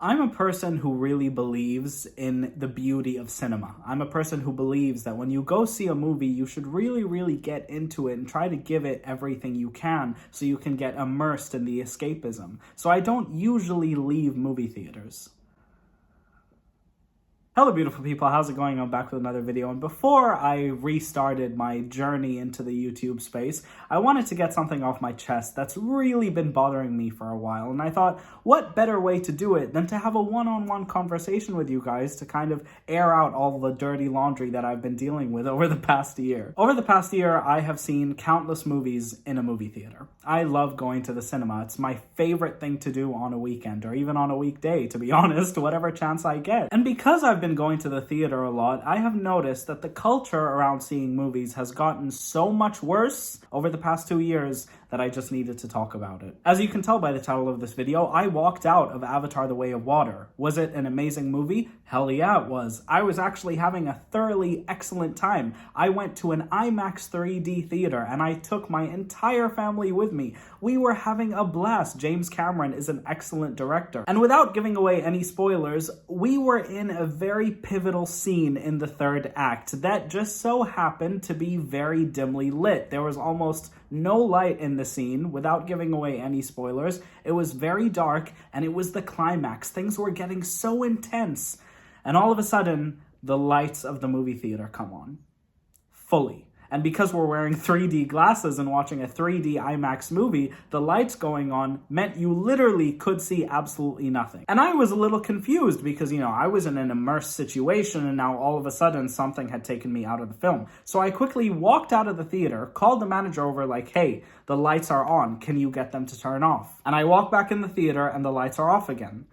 I'm a person who really believes in the beauty of cinema. I'm a person who believes that when you go see a movie, you should really get into it and try to give it everything you can so you can get immersed in the escapism. So I don't usually leave movie theaters. Hello beautiful people, how's it going? I'm back with another video, and before I restarted my journey into the YouTube space, I wanted to get something off my chest that's really been bothering me for a while, and I thought, what better way to do it than to have a one-on-one conversation with you guys to kind of air out all the dirty laundry that I've been dealing with over the past year. Over the past year, I have seen countless movies in a movie theater. I love going to the cinema. It's my favorite thing to do on a weekend, or even on a weekday, to be honest, whatever chance I get. And because I've been going to the theater a lot, I have noticed that the culture around seeing movies has gotten so much worse over the past 2 years that I just needed to talk about it. As you can tell by the title of this video, I walked out of Avatar: The Way of Water. Was it an amazing movie? Hell yeah, it was. I was actually having a thoroughly excellent time. I went to an IMAX 3D theater and I took my entire family with me. We were having a blast. James Cameron is an excellent director. And without giving away any spoilers, we were in a very pivotal scene in the third act that just so happened to be very dimly lit. There was almost no light in the scene. Without giving away any spoilers, it was very dark and it was the climax. Things were getting so intense. And all of a sudden, the lights of the movie theater come on. Fully. And because we're wearing 3D glasses and watching a 3D IMAX movie, the lights going on meant you literally could see absolutely nothing. And I was a little confused because, I was in an immersed situation and now all of a sudden something had taken me out of the film. So I quickly walked out of the theater, called the manager over like, hey, the lights are on. Can you get them to turn off? And I walk back in the theater and the lights are off again.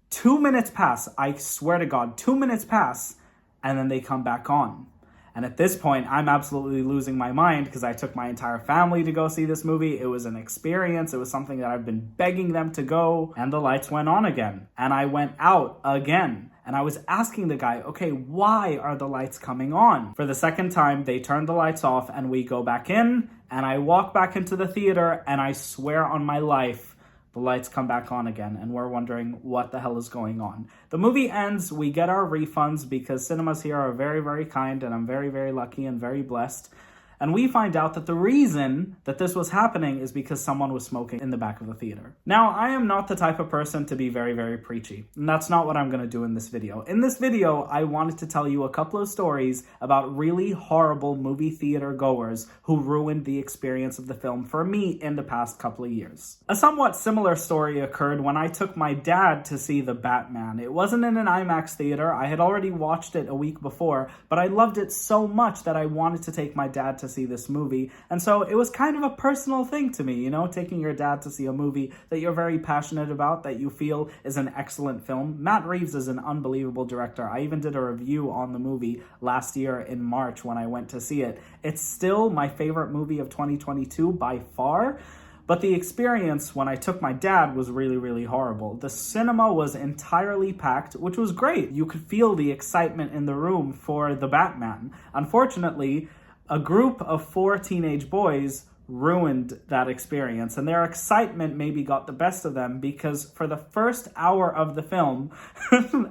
2 minutes pass, I swear to God, 2 minutes pass, and then they come back on. And at this point, I'm absolutely losing my mind because I took my entire family to go see this movie. It was an experience. It was something that I've been begging them to go. And the lights went on again. And I went out again. And I was asking the guy, okay, why are the lights coming on? For the second time, they turned the lights off and we go back in. And I walk back into the theater and I swear on my life, the lights come back on again, and we're wondering what the hell is going on. The movie ends, we get our refunds because cinemas here are very kind, and I'm very lucky and very blessed. And we find out that the reason that this was happening is because someone was smoking in the back of the theater. Now, I am not the type of person to be very preachy, and that's not what I'm going to do in this video. In this video, I wanted to tell you a couple of stories about really horrible movie theater goers who ruined the experience of the film for me in the past couple of years. A somewhat similar story occurred when I took my dad to see The Batman. It wasn't in an IMAX theater. I had already watched it a week before, but I loved it so much that I wanted to take my dad to see this movie, and so it was kind of a personal thing to me, taking your dad to see a movie that you're very passionate about, that you feel is an excellent film. Matt Reeves is an unbelievable director. I even did a review on the movie last year in March when I went to see it. It's still my favorite movie of 2022 by far. But the experience when I took my dad was really horrible. The cinema was entirely packed, which was great. You could feel the excitement in the room for The Batman. Unfortunately, a group of 4 teenage boys ruined that experience, and their excitement maybe got the best of them because for the first hour of the film,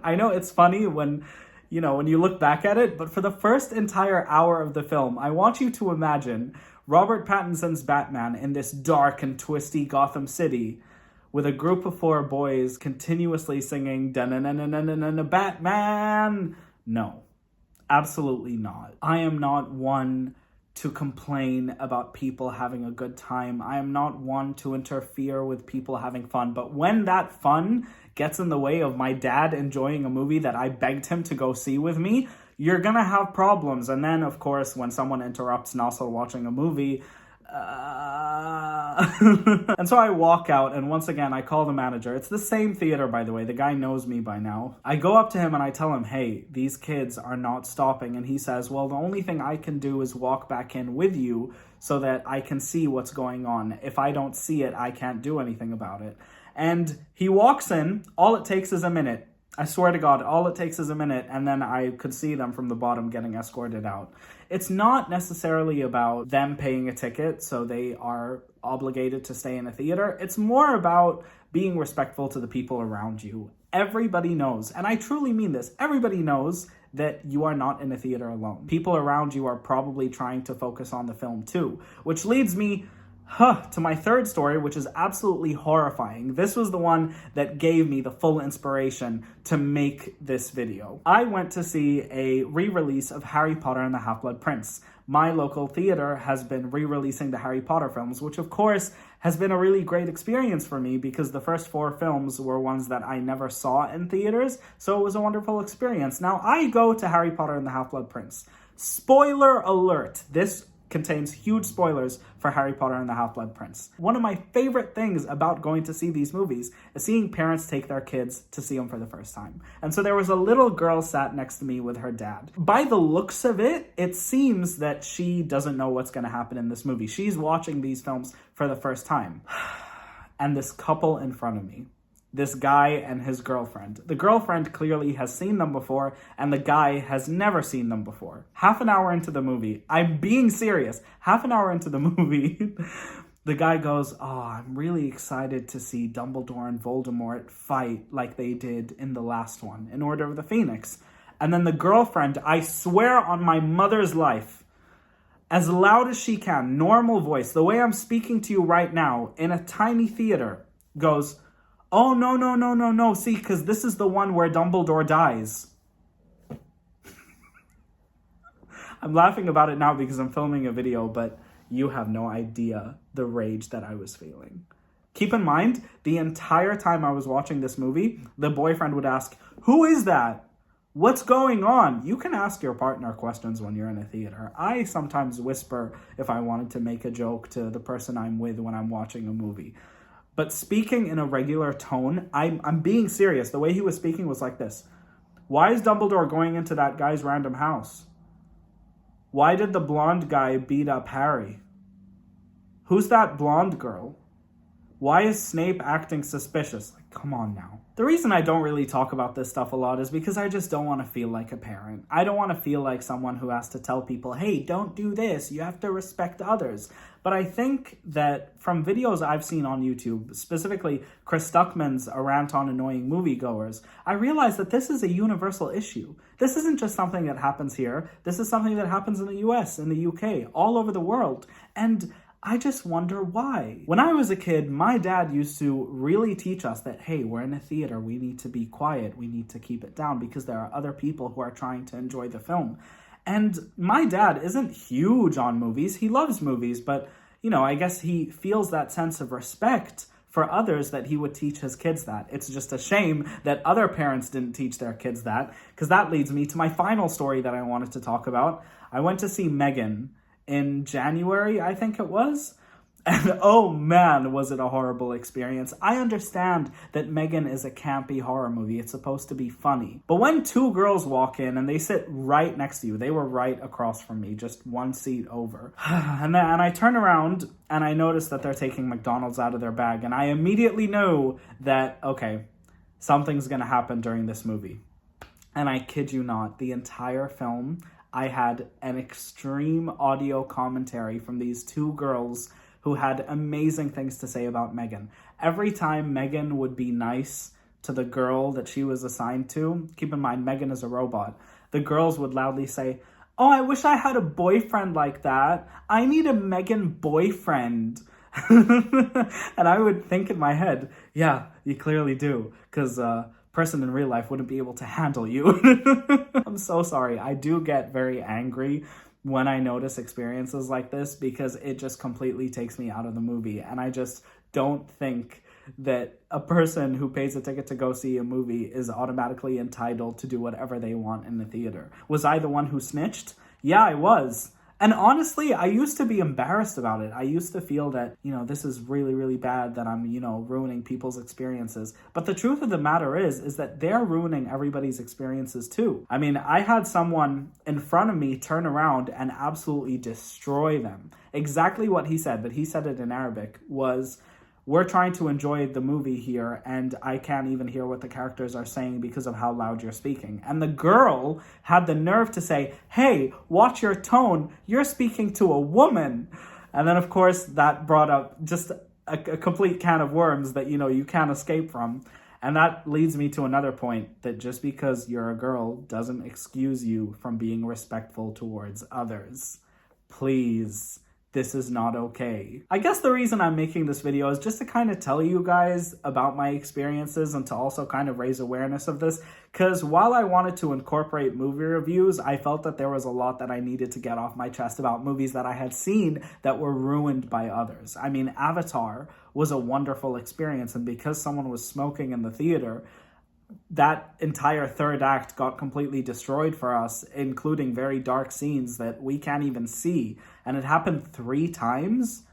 I know it's funny when you look back at it, but for the first entire hour of the film, I want you to imagine Robert Pattinson's Batman in this dark and twisty Gotham City with a group of 4 boys continuously singing "Da-na-na-na-na-na-na Batman." No. Absolutely not. I am not one to complain about people having a good time. I am not one to interfere with people having fun. But when that fun gets in the way of my dad enjoying a movie that I begged him to go see with me, you're gonna have problems. And then, of course, when someone interrupts Nasser watching a movie, and so I walk out, and once again, I call the manager. It's the same theater, by the way. The guy knows me by now. I go up to him and I tell him, hey, these kids are not stopping. And he says, well, the only thing I can do is walk back in with you so that I can see what's going on. If I don't see it, I can't do anything about it. And he walks in. All it takes is a minute. I swear to God, all it takes is a minute, and then I could see them from the bottom getting escorted out. It's not necessarily about them paying a ticket, so they are obligated to stay in a theater. It's more about being respectful to the people around you. everybody knows, and I truly mean this, everybody knows that you are not in a theater alone. People around you are probably trying to focus on the film too, which leads me to my third story, which is absolutely horrifying. This was the one that gave me the full inspiration to make this video. I went to see a re-release of Harry Potter and the Half-Blood Prince. My local theater has been re-releasing the Harry Potter films, which of course has been a really great experience for me because the first 4 films were ones that I never saw in theaters, so it was a wonderful experience. Now, I go to Harry Potter and the Half-Blood Prince. Spoiler alert! This contains huge spoilers for Harry Potter and the Half-Blood Prince. One of my favorite things about going to see these movies is seeing parents take their kids to see them for the first time. And so there was a little girl sat next to me with her dad. By the looks of it, it seems that she doesn't know what's going to happen in this movie. She's watching these films for the first time. And this couple in front of me, this guy and his girlfriend. The girlfriend clearly has seen them before, and the guy has never seen them before. Half an hour into the movie, I'm being serious, half an hour into the movie, the guy goes, "Oh, I'm really excited to see Dumbledore and Voldemort fight like they did in the last one, in Order of the Phoenix." And then the girlfriend, I swear on my mother's life, as loud as she can, normal voice, the way I'm speaking to you right now, in a tiny theater, goes, "Oh, no, see, because this is the one where Dumbledore dies." I'm laughing about it now because I'm filming a video, but you have no idea the rage that I was feeling. Keep in mind, the entire time I was watching this movie, the boyfriend would ask, "Who is that? What's going on?" You can ask your partner questions when you're in a theater. I sometimes whisper if I wanted to make a joke to the person I'm with when I'm watching a movie. But speaking in a regular tone, I'm being serious. The way he was speaking was like this. "Why is Dumbledore going into that guy's random house? Why did the blonde guy beat up Harry? Who's that blonde girl? Why is Snape acting suspicious?" Like, come on now. The reason I don't really talk about this stuff a lot is because I just don't want to feel like a parent. I don't want to feel like someone who has to tell people, "Hey, don't do this. You have to respect others." But I think that from videos I've seen on YouTube, specifically Chris Stuckman's A Rant on Annoying Moviegoers, I realized that this is a universal issue. This isn't just something that happens here. This is something that happens in the US, in the UK, all over the world. And I just wonder why. When I was a kid, my dad used to really teach us that, hey, we're in a theater, we need to be quiet, we need to keep it down because there are other people who are trying to enjoy the film. And my dad isn't huge on movies. He loves movies, but, you know, I guess he feels that sense of respect for others that he would teach his kids that. It's just a shame that other parents didn't teach their kids that, because that leads me to my final story that I wanted to talk about. I went to see Megan in January, I think it was. And oh man, was it a horrible experience. I understand that Megan is a campy horror movie. It's supposed to be funny. But when 2 girls walk in and they sit right next to you, they were right across from me, just 1 seat over. And I turn around and I notice that they're taking McDonald's out of their bag. And I immediately know that, okay, something's gonna happen during this movie. And I kid you not, the entire film, I had an extreme audio commentary from these 2 girls who had amazing things to say about Megan. Every time Megan would be nice to the girl that she was assigned to, keep in mind, Megan is a robot, the girls would loudly say, "Oh, I wish I had a boyfriend like that. I need a Megan boyfriend." And I would think in my head, yeah, you clearly do, because person in real life wouldn't be able to handle you. I'm so sorry. I do get very angry when I notice experiences like this because it just completely takes me out of the movie. And I just don't think that a person who pays a ticket to go see a movie is automatically entitled to do whatever they want in the theater. Was I the one who snitched? Yeah, I was. And honestly, I used to be embarrassed about it. I used to feel that, you know, this is really, really bad that I'm, you know, ruining people's experiences. But the truth of the matter is that they're ruining everybody's experiences too. I mean, I had someone in front of me turn around and absolutely destroy them. Exactly what he said, but he said it in Arabic, was, "We're trying to enjoy the movie here, and I can't even hear what the characters are saying because of how loud you're speaking." And the girl had the nerve to say, "Hey, watch your tone. You're speaking to a woman." And then, of course, that brought up just a complete can of worms that, you know, you can't escape from. And that leads me to another point, that just because you're a girl doesn't excuse you from being respectful towards others. Please, this is not okay. I guess the reason I'm making this video is just to kind of tell you guys about my experiences and to also kind of raise awareness of this, because while I wanted to incorporate movie reviews, I felt that there was a lot that I needed to get off my chest about movies that I had seen that were ruined by others. I mean, Avatar was a wonderful experience, and because someone was smoking in the theater, that entire third act got completely destroyed for us, including very dark scenes that we can't even see. And it happened 3 times.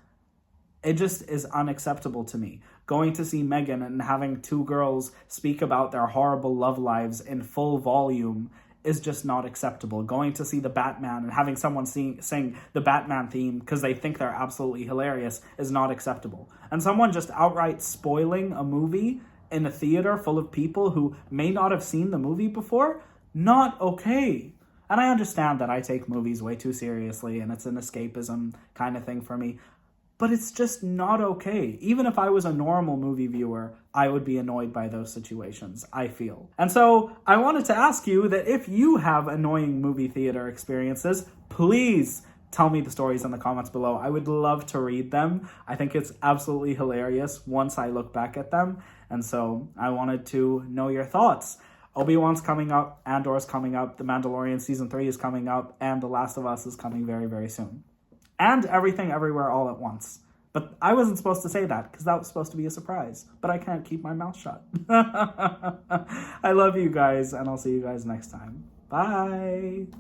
It just is unacceptable to me. Going to see Megan and having 2 girls speak about their horrible love lives in full volume is just not acceptable. Going to see the Batman and having someone sing the Batman theme because they think they're absolutely hilarious is not acceptable. And someone just outright spoiling a movie in a theater full of people who may not have seen the movie before, not okay. And I understand that I take movies way too seriously and it's an escapism kind of thing for me, but it's just not okay. Even if I was a normal movie viewer, I would be annoyed by those situations, I feel. And so I wanted to ask you that if you have annoying movie theater experiences, please tell me the stories in the comments below. I would love to read them. I think it's absolutely hilarious once I look back at them. And so I wanted to know your thoughts. Obi-Wan's coming up, Andor's coming up, The Mandalorian Season 3 is coming up, and The Last of Us is coming very, very soon. And Everything Everywhere All at Once. But I wasn't supposed to say that because that was supposed to be a surprise. But I can't keep my mouth shut. I love you guys, and I'll see you guys next time. Bye!